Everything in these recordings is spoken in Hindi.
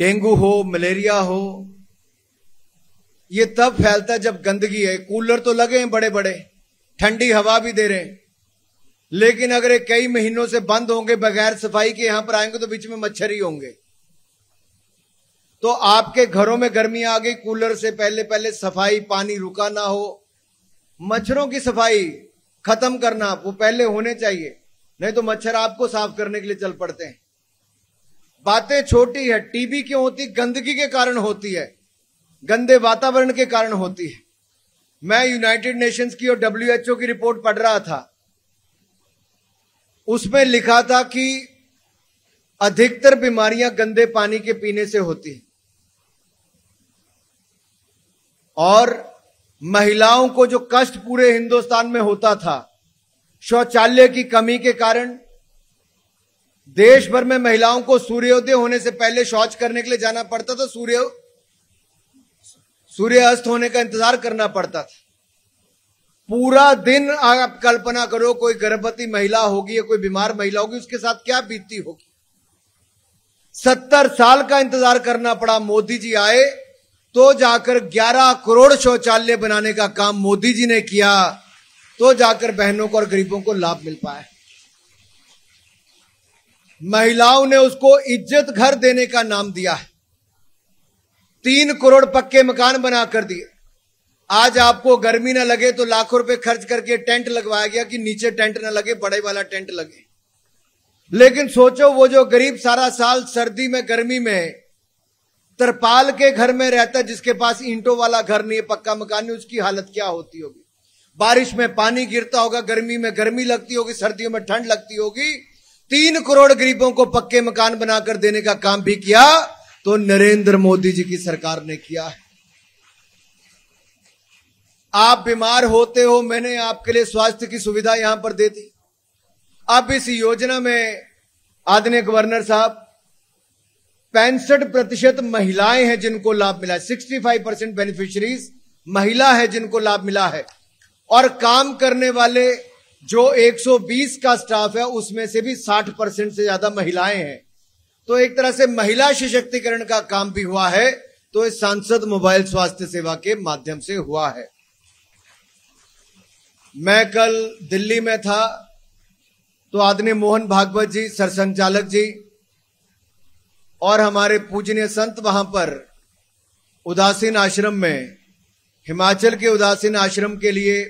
डेंगू हो, मलेरिया हो, ये तब फैलता है जब गंदगी है। कूलर तो लगे हैं बड़े बड़े, ठंडी हवा भी दे रहे हैं, लेकिन अगर ये कई महीनों से बंद होंगे, बगैर सफाई के यहां पर आएंगे तो बीच में मच्छर ही होंगे। तो आपके घरों में गर्मी आ गई, कूलर से पहले पहले सफाई, पानी रुका ना हो, मच्छरों की सफाई खत्म करना वो पहले होने चाहिए, नहीं तो मच्छर आपको साफ करने के लिए चल पड़ते हैं। बातें छोटी है। टीबी क्यों होती? गंदगी के कारण होती है, गंदे वातावरण के कारण होती है। मैं यूनाइटेड नेशंस की और WHO की रिपोर्ट पढ़ रहा था, उसमें लिखा था कि अधिकतर बीमारियां गंदे पानी के पीने से होती हैं, और महिलाओं को जो कष्ट पूरे हिंदुस्तान में होता था शौचालय की कमी के कारण, देश भर में महिलाओं को सूर्योदय होने से पहले शौच करने के लिए जाना पड़ता था, सूर्य अस्त होने का इंतजार करना पड़ता था। पूरा दिन आप कल्पना करो, कोई गर्भवती महिला होगी या कोई बीमार महिला होगी, उसके साथ क्या बीतती होगी। 70 साल का इंतजार करना पड़ा। मोदी जी आए तो जाकर 11 करोड़ शौचालय बनाने का काम मोदी जी ने किया, तो जाकर बहनों को और गरीबों को लाभ मिल पाया। महिलाओं ने उसको इज्जत घर देने का नाम दिया है। 3 करोड़ पक्के मकान बना कर दिए। आज आपको गर्मी ना लगे तो लाखों रुपए खर्च करके टेंट लगवाया गया कि नीचे टेंट ना लगे, बड़े वाला टेंट लगे। लेकिन सोचो, वो जो गरीब सारा साल सर्दी में गर्मी में तरपाल के घर में रहता है, जिसके पास ईंटों वाला घर नहीं है, पक्का मकान नहीं, उसकी हालत क्या होती होगी। बारिश में पानी गिरता होगा, गर्मी में गर्मी लगती होगी, सर्दियों में ठंड लगती होगी। 3 करोड़ गरीबों को पक्के मकान बनाकर देने का काम भी किया तो नरेंद्र मोदी जी की सरकार ने किया है। आप बीमार होते हो, मैंने आपके लिए स्वास्थ्य की सुविधा यहां पर दे दी। अब इस योजना में आदरणीय गवर्नर साहब 65% महिलाएं हैं जिनको लाभ मिला है। 65% बेनिफिशियरीज महिला है जिनको लाभ मिला है, और काम करने वाले जो 120 का स्टाफ है उसमें से भी 60% से ज्यादा महिलाएं हैं। तो एक तरह से महिला सशक्तिकरण का काम भी हुआ है, तो इस सांसद मोबाइल स्वास्थ्य सेवा के माध्यम से हुआ है। मैं कल दिल्ली में था तो आदरणीय मोहन भागवत जी सरसंघचालक जी और हमारे पूजनीय संत वहां पर उदासीन आश्रम में, हिमाचल के उदासीन आश्रम के लिए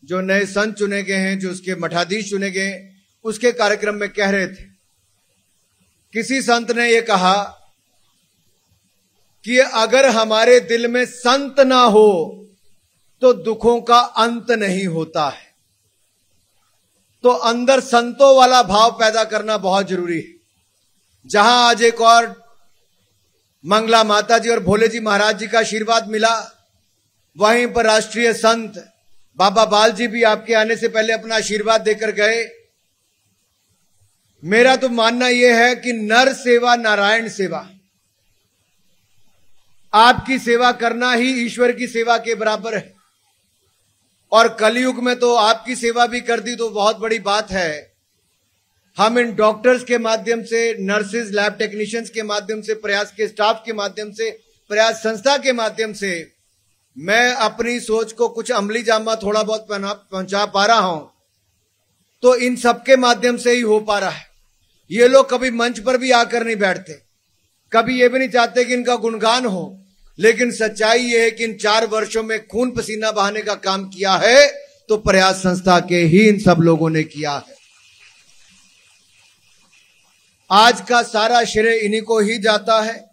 जो नए संत चुने गए हैं, जो उसके मठाधीश चुने गए, उसके कार्यक्रम में कह रहे थे। किसी संत ने यह कहा कि अगर हमारे दिल में संत ना हो तो दुखों का अंत नहीं होता है। तो अंदर संतों वाला भाव पैदा करना बहुत जरूरी है। जहां आज एक और मंगला माता जी और भोले जी महाराज जी का आशीर्वाद मिला, वहीं पर राष्ट्रीय संत बाबा बाल जी भी आपके आने से पहले अपना आशीर्वाद देकर गए। मेरा तो मानना यह है कि नर सेवा नारायण सेवा, आपकी सेवा करना ही ईश्वर की सेवा के बराबर है। और कलयुग में तो आपकी सेवा भी कर दी तो बहुत बड़ी बात है। हम इन डॉक्टर्स के माध्यम से, नर्सेज, लैब टेक्नीशियंस के माध्यम से, प्रयास के स्टाफ के माध्यम से, प्रयास संस्था के माध्यम से मैं अपनी सोच को कुछ अमली जामा थोड़ा बहुत पहुंचा पा रहा हूं, तो इन सबके माध्यम से ही हो पा रहा है। ये लोग कभी मंच पर भी आकर नहीं बैठते, कभी ये भी नहीं चाहते कि इनका गुणगान हो, लेकिन सच्चाई ये है कि इन 4 वर्षों में खून पसीना बहाने का काम किया है तो प्रयास संस्था के ही इन सब लोगों ने किया है। आज का सारा श्रेय इन्हीं को ही जाता है।